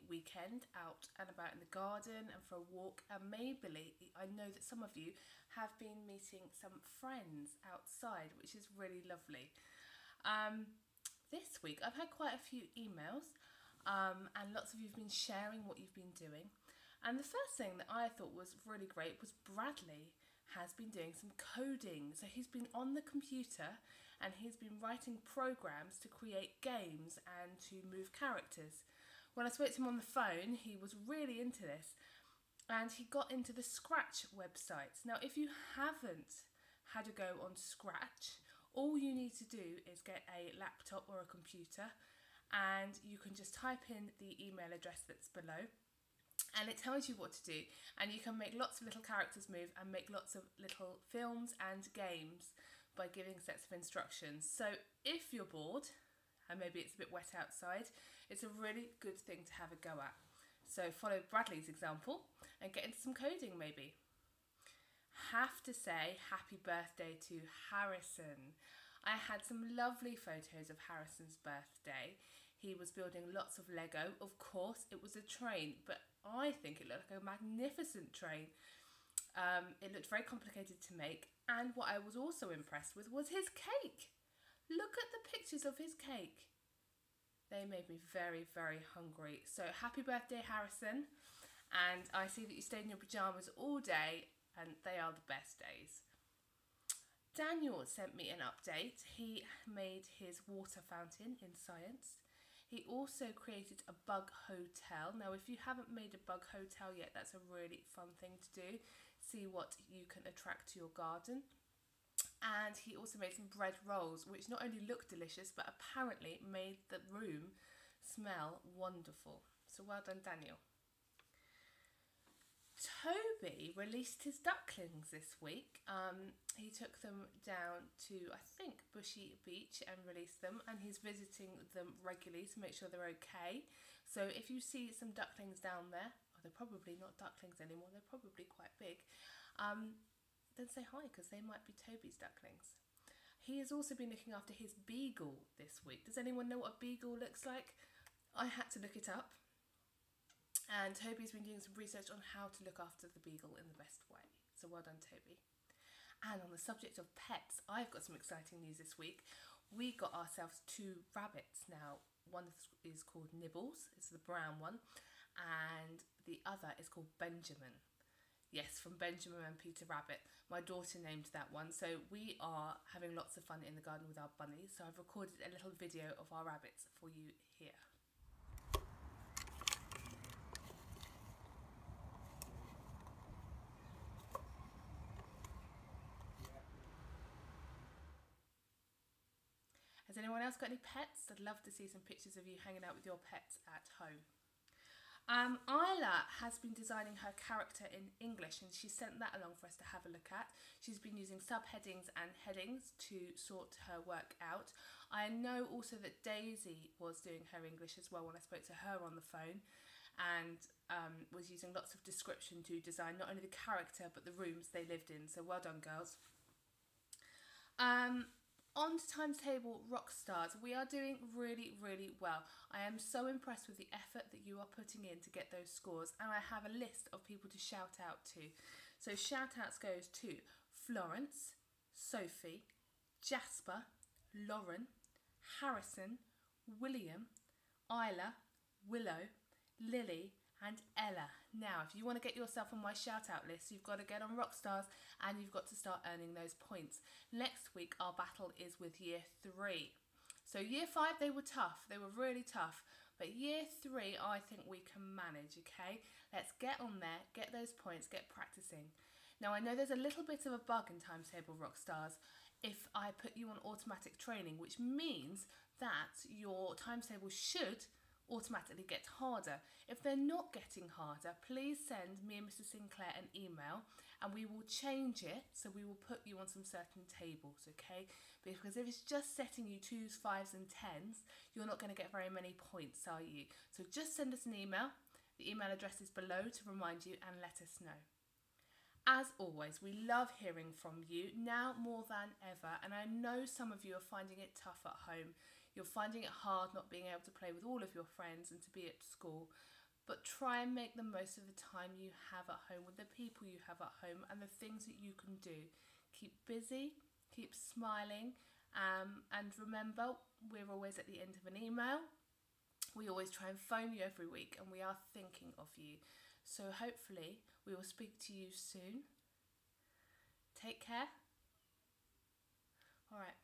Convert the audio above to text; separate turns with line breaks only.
weekend out and about in the garden and for a walk, and maybe I know that some of you have been meeting some friends outside, which is really lovely. This week I've had quite a few emails, and lots of you have been sharing what you've been doing. And the first thing that I thought was really great was Bradley has been doing some coding. So he's been on the computer and he's been writing programs to create games and to move characters. When I spoke to him on the phone, he was really into this, and he got into the Scratch website. Now, if you haven't had a go on Scratch, all you need to do is get a laptop or a computer, and you can just type in the email address that's below, and it tells you what to do, and you can make lots of little characters move and make lots of little films and games by giving sets of instructions. So if you're bored and maybe it's a bit wet outside, it's a really good thing to have a go at. So follow Bradley's example and get into some coding maybe. Have to say happy birthday to Harrison. I had some lovely photos of Harrison's birthday. He was building lots of Lego. Of course, it was a train, but I think it looked like a magnificent train. It looked very complicated to make, and what I was also impressed with was his cake. Look at the pictures of his cake. They made me very, very hungry. So happy birthday, Harrison. And I see that you stayed in your pyjamas all day, and they are the best days. Daniel sent me an update. He made his water fountain in science. He also created a bug hotel. Now, if you haven't made a bug hotel yet, that's a really fun thing to do. See what you can attract to your garden. And he also made some bread rolls, which not only looked delicious, but apparently made the room smell wonderful. So well done, Daniel. Toby released his ducklings this week. He took them down to, I think, Bushy Beach and released them, and he's visiting them regularly to make sure they're okay. So if you see some ducklings down there, oh, they're probably not ducklings anymore, they're probably quite big, then say hi, because they might be Toby's ducklings. He has also been looking after his beagle this week. Does anyone know what a beagle looks like? I had to look it up. And Toby's been doing some research on how to look after the beagle in the best way. So well done, Toby. And on the subject of pets, I've got some exciting news this week. We got ourselves 2 rabbits now. One is called Nibbles, it's the brown one, and the other is called Benjamin. Yes, from Benjamin and Peter Rabbit. My daughter named that one. So we are having lots of fun in the garden with our bunnies. So I've recorded a little video of our rabbits for you here. Has anyone else got any pets? I'd love to see some pictures of you hanging out with your pets at home. Isla has been designing her character in English, and she sent that along for us to have a look at. She's been using subheadings and headings to sort her work out. I know also that Daisy was doing her English as well when I spoke to her on the phone, and was using lots of description to design not only the character but the rooms they lived in. So well done, girls. On to Timetable Rockstars, we are doing really, really well. I am so impressed with the effort that you are putting in to get those scores, and I have a list of people to shout out to. So shout outs goes to Florence, Sophie, Jasper, Lauren, Harrison, William, Isla, Willow, Lily and Ella. Now, if you want to get yourself on my shout out list, you've got to get on Rockstars and you've got to start earning those points. Next week our battle is with year 3. So year 5 they were tough, they were really tough, but year 3 I think we can manage, okay? Let's get on there, get those points, get practicing. Now I know there's a little bit of a bug in Timetable Rockstars if I put you on automatic training, which means that your timetable should automatically get harder. If they're not getting harder, please send me and Mr. Sinclair an email and we will change it, so we will put you on some certain tables, okay? Because if it's just setting you 2s, 5s and 10s, you're not going to get very many points, are you? So just send us an email. The email address is below to remind you, and let us know. As always, we love hearing from you now more than ever, and I know some of you are finding it tough at home. You're finding it hard not being able to play with all of your friends and to be at school. but try and make the most of the time you have at home with the people you have at home and the things that you can do. Keep busy, keep smiling, and remember, we're always at the end of an email. We always try and phone you every week, and we are thinking of you. So hopefully we will speak to you soon. Take care. All right.